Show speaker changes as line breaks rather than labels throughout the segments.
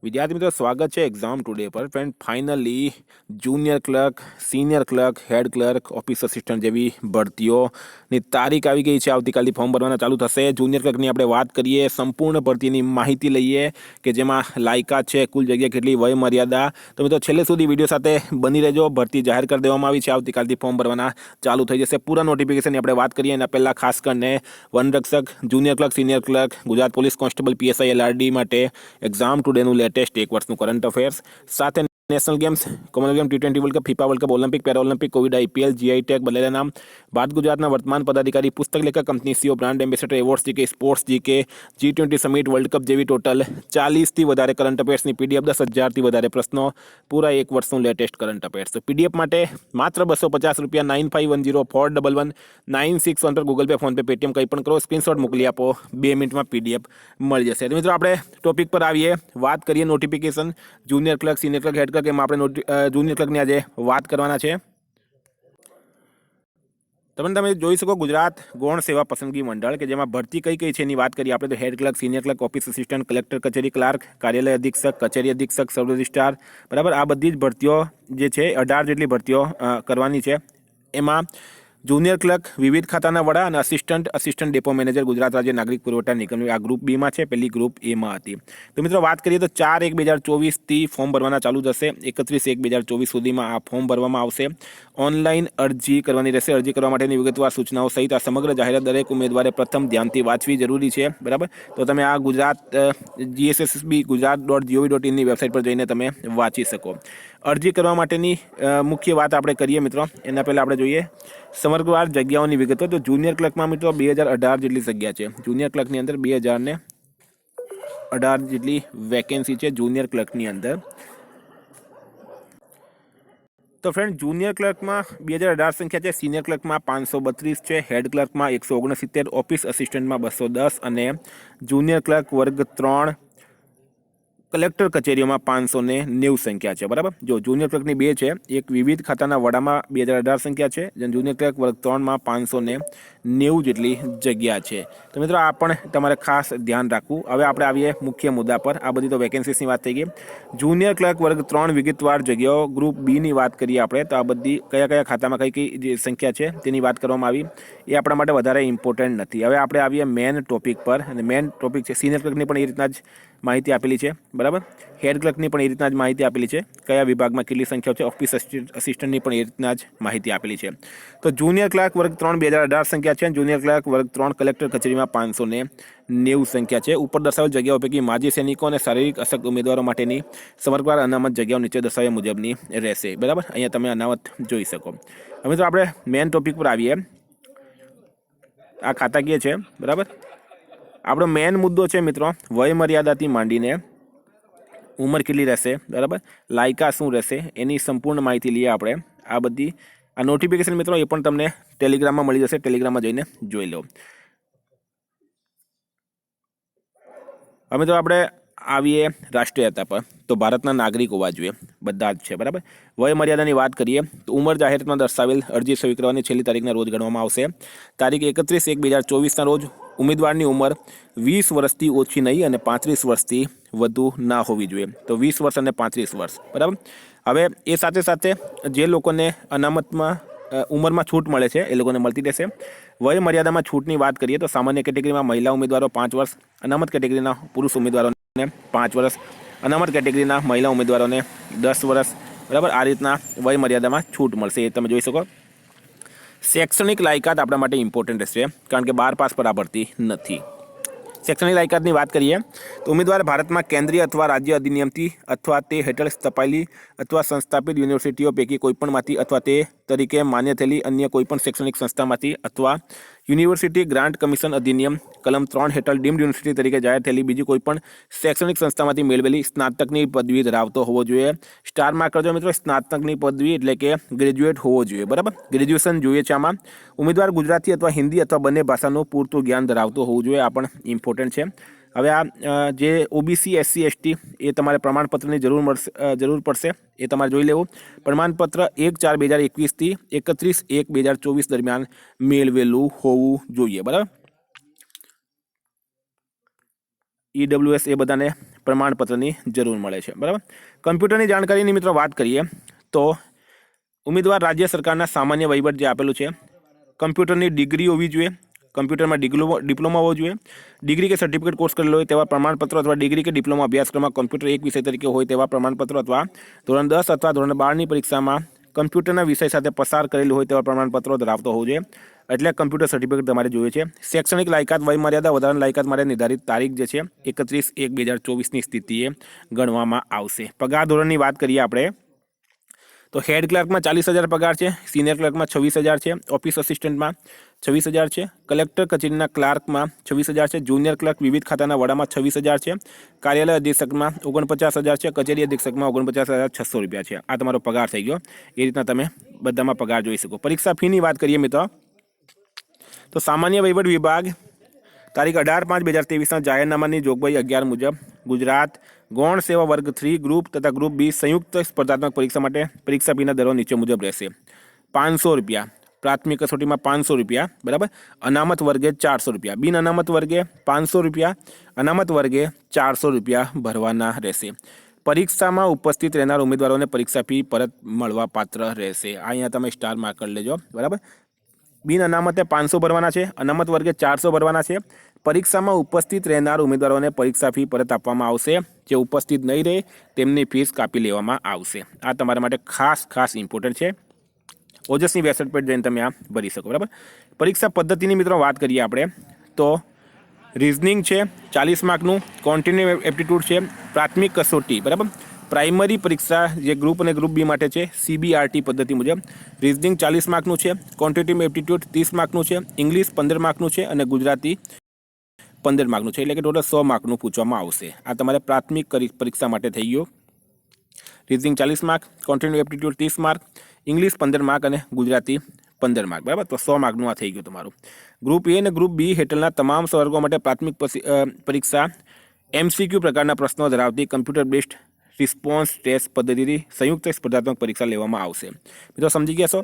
વિદ્યાર્થી મિત્રો સ્વાગત છે એક્ઝામ ટુડે પર friend finally junior clerk senior clerk head clerk office assistant જેવી ભરતીઓની તારીખ આવી ગઈ છે। આવતીકાલથી ફોર્મ ભરવાના ચાલુ થશે। જુનિયર ક્લર્કની આપણે વાત કરીએ, સંપૂર્ણ ભરતીની માહિતી લઈએ કે જેમાં લાયકાત છે, કુલ જગ્યા કેટલી, વય મર્યાદા। તો મિત્રો છેલ્લે સુધી વિડીયો સાથે બની રહેજો। ભરતી જાહેર કરી દેવામાં આવી છે, આવતીકાલથી ફોર્મ ભરવાના ચાલુ થઈ જશે। પૂરા નોટિફિકેશનની આપણે વાત કરીએ એના પહેલાં ખાસ કરીને વનરક્ષક, junior clerk, senior clerk, Gujarat police constable, PSI, LRD માટે એક્ઝામ ટુડેનું લેટેસ્ટ એક વર્ષનું કરંટ અફેર્સ સાથે નેશનલ ગેમ્સ, કોમનવેલ્થ ગેમ, ટી20 World Cup, FIFA World Cup, Olympic, Paralympic, Covid, IPL, GI tag બદલેલા નામ, ભારત ગુજરાતના વર્તમાન પદાધિકારી, પુસ્તક લેખક, company CEO, brand ambassador, awards GK, sports GK, G20 summit, World Cup જેવી ટોટલ 40થી વધારે કરંટ અફેર્સની પીડીએફ, 10,000થી વધારે પ્રશ્નો, પૂરા એક વર્ષનું લેટેસ્ટ કરંટ અફેર્સ। તો પીડીએફ માટે માત્ર ₹250, 9510411961 પર Google pay, phone pay, Paytm કંઈ પણ કરો, સ્ક્રીનશોટ મોકલી આપો, 2 મિનિટમાં પીડીએફ મળી જશે। તો મિત્રો આપણે ટોપિક પર આવીએ, વાત કરીએ notification junior clerk, senior clerk, head clerk, એમાં આપણે જુનિયર ક્લર્કની આજે વાત કરવાના છે। તમે જોઈ શકો ગુજરાત ગૌણ સેવા પસંદગી મંડળ કે જેમાં ભરતી કઈ કઈ છે એની વાત કરીએ આપણે તો head clerk, senior clerk, office assistant, collector કચેરી ક્લાર્ક, કાર્યાલય અધિક્ષક, કચેરી અધિક્ષક, સબ રજિસ્ટ્રાર, બરાબર। આ બધી જ ભરતીઓ જે છે 18 જેટલી ભરતીઓ કરવાની છે। એમાં જુનિયર ક્લર્ક વિવિધ ખાતાના વડા અને અસિસ્ટન્ટ ડેપો મેનેજર ગુજરાત રાજ્ય નાગરિક પુરવઠા નિગમ, આ ગ્રુપ બીમાં છે, પહેલી ગ્રુપ એમાં હતી। તો મિત્રો વાત કરીએ તો 4/1/2024થી ફોર્મ ભરવાના ચાલુ થશે। 31/1/2024 સુધીમાં આ ફોર્મ ભરવામાં આવશે। ઓનલાઈન અરજી કરવાની રહેશે। અરજી કરવા માટેની વિગતવાર સૂચનાઓ સહિત આ સમગ્ર જાહેરાત દરેક ઉમેદવારે પ્રથમ ધ્યાનથી વાંચવી જરૂરી છે, બરાબર। તો તમે આ ગુજરાત GSSB ગુજરાત.gov.in ની વેબસાઇટ પર જઈને તમે વાંચી શકો। અરજી કરવા માટેની મુખ્ય વાત આપણે કરીએ મિત્રો, એના પહેલાં આપણે જોઈએ સમગ્રવાર જગ્યાઓની વિગતો। તો જુનિયર ક્લર્કમાં મિત્રો 2018 જેટલી જગ્યા છે। જુનિયર ક્લર્કની અંદર 2018 જેટલી વેકેન્સી છે જુનિયર ક્લર્કની અંદર। તો ફ્રેન્ડ જુનિયર ક્લર્કમાં 2018 સંખ્યા છે, સિનિયર ક્લર્કમાં 532 છે, હેડ ક્લર્કમાં 169, ઓફિસ અસિસ્ટન્ટમાં 210 અને જુનિયર ક્લર્ક વર્ગ 3 કલેક્ટર કચેરીઓમાં 590 સંખ્યા છે, બરાબર। જો જુનિયર ક્લર્કની 2 છે, એક વિવિધ ખાતાના વડામાં 2018 સંખ્યા છે, જેમ જુનિયર ક્લર્ક વર્ગ 3માં 590 જેટલી જગ્યા છે। તો મિત્રો આ પણ તમારે ખાસ ધ્યાન રાખવું। હવે આપણે આવીએ મુખ્ય મુદ્દા પર। આ બધી તો વેકેન્સીસની વાત થઈ ગઈ। જુનિયર ક્લર્ક વર્ગ 3 વિગતવાર જગ્યાઓ ગ્રુપ બીની વાત કરીએ આપણે તો આ બધી કયા કયા ખાતામાં કઈ કઈ જે સંખ્યા છે તેની વાત કરવામાં આવી, એ આપણા માટે વધારે ઇમ્પોર્ટન્ટ નથી। હવે આપણે આવીએ મેન ટોપિક પર, અને મેન ટોપિક છે સિનિયર ક્લર્કની પણ એ રીતના જ માહિતી આપેલી છે, બરાબર। હેડ ક્લર્કની પણ એ રીતના જ માહિતી આપેલી છે, કયા વિભાગમાં કેટલી સંખ્યાઓ છે। ઓફિસ અસિસ્ટન્ટની પણ એ રીતના જ માહિતી આપેલી છે। તો જુનિયર ક્લર્ક વર્ગ 3 2018 સંખ્યા છે, જુનિયર ક્લર્ક વર્ગ 3 કલેક્ટર કચેરીમાં 590 સંખ્યા છે। ઉપર દર્શાવેલ જગ્યાઓ પૈકી માજી સૈનિકો અને શારીરિક અશક્ત ઉમેદવારો માટેની સમગ્ર અનામત જગ્યાઓ નીચે દર્શાવ્યા મુજબની રહેશે, બરાબર। અહીંયા તમે અનામત જોઈ શકો। હવે તો આપણે મેન ટોપિક પર આવીએ। આ ખાતાકીય છે, બરાબર। આપણો મેન મુદ્દો છે મિત્રો વય મર્યાદાથી માંડીને ઉંમર કેટલી રહેશે, બરાબર, લાયકાત શું રહેશે, એની સંપૂર્ણ માહિતી લઈએ આપણે। આ બધી આ નોટિફિકેશન મિત્રો એ પણ તમને ટેલિગ્રામમાં મળી જશે, ટેલિગ્રામમાં જઈને જોઈ લો। હવે તો આપણે આવીએ રાષ્ટ્રીયતા પર। તો ભારતના નાગરિક હોવા જોઈએ, બધા જ છે, બરાબર। વય મર્યાદાની વાત કરીએ તો ઉંમર જાહેરાતમાં દર્શાવેલ અરજી સહી કરવાની છેલ્લી તારીખના રોજ ગણવામાં આવશે। તારીખ 31/1/2024ના રોજ ઉમેદવારની ઉંમર 20 વર્ષથી ઓછી નહીં અને 35 વર્ષથી વધુ ના હોવી જોઈએ। તો 20 વર્ષ અને 35 વર્ષ, બરાબર। હવે એ સાથે સાથે જે લોકોને અનામતમાં ઉંમરમાં છૂટ મળે છે એ લોકોને મળતી રહેશે। વય મર્યાદામાં છૂટની વાત કરીએ તો સામાન્ય કેટેગરીમાં મહિલા ઉમેદવારો 5 વર્ષ, અનામત કેટેગરીના પુરુષ ઉમેદવારોને 5 વર્ષ, અનામત કેટેગરીના મહિલા ઉમેદવારોને 10 વર્ષ, બરાબર। આ રીતના વય મર્યાદામાં છૂટ મળશે, એ તમે જોઈ શકો। શૈક્ષણિક લાયકાત આપણા માટે ઇમ્પોર્ટન્ટ રહેશે, કારણ કે 12 પાસ પર આ ભરતી નથી। શૈક્ષણિક લાયકાતની વાત કરીએ તો ઉમેદવાર ભારતમાં કેન્દ્રીય અથવા રાજ્ય અધિનિયમથી અથવા તે હેઠળ સ્થપાયેલી અથવા સંસ્થાપિત યુનિવર્સિટીઓ પૈકી કોઈપણમાંથી અથવા તે તરીકે માન્ય થયેલી અન્ય કોઈપણ શૈક્ષણિક સંસ્થામાંથી અથવા યુનિવર્સિટી ગ્રાન્ટ કમિશન અધિનિયમ કલમ 3 હેઠળ ડીમ્ડ યુનિવર્સિટી તરીકે જાહેર થયેલી બીજી કોઈપણ શૈક્ષણિક સંસ્થામાંથી મેળવેલી સ્નાતકની પદવી ધરાવતો હોવો જોઈએ। સ્ટાર માર્ક કરજો મિત્રો, સ્નાતકની પદવી એટલે કે ગ્રેજ્યુએટ હોવો જોઈએ, બરાબર। ગ્રેજ્યુએશન જોઈએ છે આમાં। ઉમેદવાર ગુજરાતી અથવા હિન્દી અથવા બંને ભાષાનું પૂરતું જ્ઞાન ધરાવતો હોવું જોઈએ, આ પણ ઇમ્પોર્ટન્ટ છે। હવે આ જે ઓબીસી, SC, ST એ તમારે પ્રમાણપત્રની જરૂર પડશે, એ તમારે જોઈ લેવું। પ્રમાણપત્ર 1/4/2021થી 31/1/2024 દરમિયાન મેળવેલું હોવું જોઈએ, બરાબર। EWS એ બધાને પ્રમાણપત્રની જરૂર મળે છે, બરાબર. કમ્પ્યુટરની જાણકારીની મિત્રો વાત કરીએ તો ઉમેદવાર રાજ્ય સરકારના સામાન્ય વહીવટ જે આપેલું છે, કમ્પ્યુટરની ડિગ્રી હોવી જોઈએ, કમ્પ્યુટરમાં ડિપ્લોમા હોવો જોઈએ, ડિગ્રી કે સર્ટિફિકેટ કોર્સ કરેલો હોય તેવા પ્રમાણપત્રો અથવા ડિગ્રી કે ડિપ્લોમા અભ્યાસક્રમમાં કમ્પ્યુટર એક વિષય તરીકે હોય તેવા પ્રમાણપત્રો અથવા ધોરણ 10 અથવા ધોરણ 12ની પરીક્ષામાં કમ્પ્યુટરના વિષય સાથે પસાર કરેલું હોય તેવા પ્રમાણપત્રો ધરાવતો હોવું જોઈએ. એટલે કમ્પ્યુટર સર્ટિફિકેટ તમારે જોઈએ છે. શૈક્ષણિક લાયકાત વયમર્યાદા વધારાની લાયકાત માટે નિર્ધારિત તારીખ જે છે 31/1/2024ની સ્થિતિએ ગણવામાં આવશે. પગાર ધોરણની વાત કરીએ આપણે તો હેડ ક્લાર્કમાં 40,000 પગાર છે, સિનિયર ક્લાર્કમાં 26,000 છે, ઓફિસ અસિસ્ટન્ટમાં 26,000 છે, કલેક્ટર કચેરીના ક્લાર્કમાં 26,000 છે, જુનિયર ક્લાર્ક વિવિધ ખાતાના વડામાં 26,000 છે, કાર્યાલય અધિક્ષકમાં 49,000 છે, કચેરી અધિક્ષકમાં 49,600 રૂપિયા છે. આ તમારો પગાર થઈ ગયો. એ રીતના તમે બધામાં પગાર જોઈ શકો. પરીક્ષા ફીની વાત કરીએ મિત્રો તો સામાન્ય વહીવટ વિભાગ તારીખ 18/5/2023ના જાહેરનામાની જોગવાઈ 11 મુજબ ગુજરાત ગૌણ સેવા વર્ગ 3 ગ્રુપ તથા ગ્રુપ બી સંયુક્ત સ્પર્ધાત્મક પરીક્ષા માટે પરીક્ષા ફીના દરો નીચે મુજબ રહેશે. 500 રૂપિયા પ્રાથમિક કસોટીમાં, 500 રૂપિયા, બરાબર. અનામત વર્ગે 400 રૂપિયા, બિન અનામત વર્ગે 500 રૂપિયા, અનામત વર્ગે 400 રૂપિયા ભરવાના રહેશે. પરીક્ષામાં ઉપસ્થિત રહેનાર ઉમેદવારોને પરીક્ષા ફી પરત મળવા પાત્ર રહેશે. અહીંયા તમે સ્ટાર માર્ક કરી લેજો, બરાબર. બિન અનામતે 500 ભરવાના છે, અનામત વર્ગે 400 ભરવાના છે. પરીક્ષામાં ઉપસ્થિત રહેનાર ઉમેદવારોને પરીક્ષા ફી પરત આપવામાં આવશે. જે ઉપસ્થિત નહીં રહે તેમની ફીસ કાપી લેવામાં આવશે. આ તમારા માટે ખાસ ઇમ્પોર્ટન્ટ છે. ઓજસની વેબસાઇટ પર જઈને તમે આ ભરી શકો, બરાબર. પરીક્ષા પદ્ધતિની મિત્રો વાત કરીએ આપણે તો રિઝનિંગ છે 40 માર્કનું, કોન્ટિન્યુ એપ્ટિટ્યૂડ છે, પ્રાથમિક કસોટી, બરાબર. પ્રાઇમરી પરીક્ષા જે ગ્રુપ અને ગ્રુપ બી માટે છે CBRT પદ્ધતિ મુજબ રિઝનિંગ 40 માર્કનું છે, ક્વોન્ટિટેટિવ એપ્ટિટ્યૂડ 30 માર્કનું છે, ઇંગ્લિશ 15 માર્કનું છે અને ગુજરાતી 15 માર્કનું છે. એટલે કે ટોટલ 100 માર્કનું પૂછવામાં આવશે. આ તમારે પ્રાથમિક પરીક્ષા માટે થઈ ગયું. Reasoning 40 mark, quantitative aptitude 30 mark, English 15 mark અને ગુજરાતી 15 માર્ક, બરાબર. તો 100 માર્કનું આ થઈ ગયું તમારું. ગ્રુપ એ અને ગ્રુપ બી હેઠળના તમામ વર્ગો માટે પ્રાથમિક પરીક્ષા MCQ પ્રકારના પ્રશ્નો ધરાવતી કમ્પ્યુટર બેઝડ રિસ્પોન્સ ટેસ્ટ પદ્ધતિથી સંયુક્ત સ્પર્ધાત્મક પરીક્ષા લેવામાં આવશે. મિત્રો સમજી ગયા છો?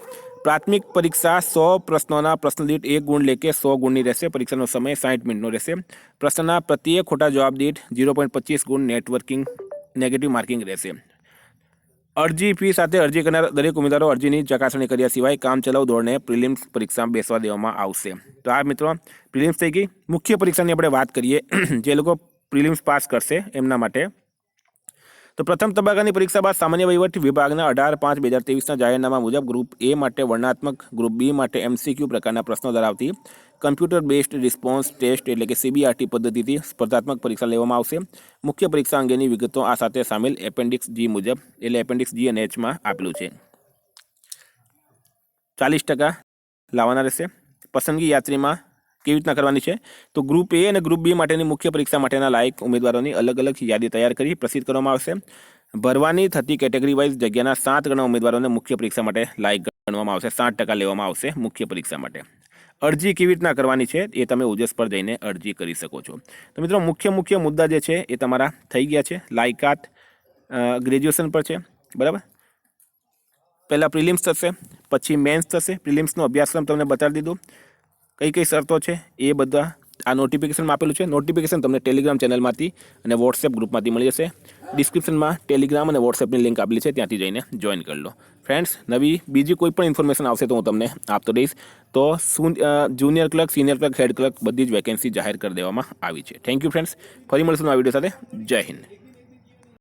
પ્રાથમિક પરીક્ષા 100 પ્રશ્નોના પ્રશ્ન દીઠ 1 ગુણ લેકે 100 ગુણની રહેશે. પરીક્ષાનો સમય 60 મિનિટનો રહેશે. પ્રશ્નના પ્રત્યેક ખોટા જવાબ દીઠ 0.25 ગુણ નેગેટિવ માર્કિંગ રહેશે. અરજી ફી સાથે અરજી કરનાર દરેક ઉમેદવારો અરજીની ચકાસણી કર્યા સિવાય કામચલાઉ ધોરણે પ્રિલિમ્સ પરીક્ષામાં બેસવા દેવામાં આવશે. તો આ મિત્રો પ્રિલિમ્સ થઈ ગઈ. મુખ્ય પરીક્ષાની આપણે વાત કરીએ જે લોકો પ્રિલિમ્સ પાસ કરશે એમના માટે તો પ્રથમ તબક્કાની પરીક્ષા બાદ સામાન્ય વહીવટ વિભાગના 18/5/2023ના જાહેરનામા મુજબ ગ્રુપ એ માટે વર્ણનાત્મક, ગ્રુપ બી માટે MCQ પ્રકારના પ્રશ્નો ધરાવતી કમ્પ્યુટર બેઝડ રિસ્પોન્સ ટેસ્ટ એટલે કે CBRT પદ્ધતિથી સ્પર્ધાત્મક પરીક્ષા લેવામાં આવશે. મુખ્ય પરીક્ષા અંગેની વિગતો આ સાથે સામેલ એપેન્ડિક્સ G મુજબ એટલે એપેન્ડિક્સ G અને Hમાં આપેલું છે. 40% લાવવાના રહેશે. પસંદગી યાત્રીમાં કેવી રીતના કરવાની છે તો ગ્રુપ એ અને ગ્રુપ બી માટેની મુખ્ય પરીક્ષા માટેના લાયક ઉમેદવારોની અલગ અલગ યાદી તૈયાર કરી પ્રસિદ્ધ કરવામાં આવશે. ભરવાની થતી કેટેગરી વાઇઝ જગ્યાના 7 ગણા ઉમેદવારોને મુખ્ય પરીક્ષા માટે લાયક ગણવામાં આવશે. 60% લેવામાં આવશે મુખ્ય પરીક્ષા માટે. અરજી કેવી રીતના કરવાની છે એ તમે ઓજસ પર જઈને અરજી કરી શકો છો. તો મિત્રો મુખ્ય મુદ્દા જે છે એ તમારા થઈ ગયા છે. લાયકાત ગ્રેજ્યુએશન પર છે, બરાબર. પહેલાં પ્રિલિમ્સ થશે, પછી મેન્સ થશે. પ્રિલિમ્સનો અભ્યાસક્રમ તમને બતાવી દીધો, કઈ શરતો છે એ બધા આ નોટિફિકેશનમાં આપેલું છે. નોટિફિકેશન તમને ટેલિગ્રામ ચેનલમાંથી અને વોટ્સએપ ગ્રુપમાંથી મળી જશે. ડિસ્ક્રિપ્શનમાં ટેલિગ્રામ અને વોટ્સએપની લિંક આપેલી છે, ત્યાંથી જઈને જોઈન કરી લો. ફ્રેન્ડ્સ, નવી બીજી કોઈ પણ ઇન્ફોર્મેશન આવશે તો હું તમને આપતો રહીશ. તો junior clerk, senior clerk, head clerk બધી જ વેકેન્સી જાહેર કરી દેવામાં આવી છે. Thank you friends. ફરી મળીશું આ વિડીયો સાથે. જય હિન્દ.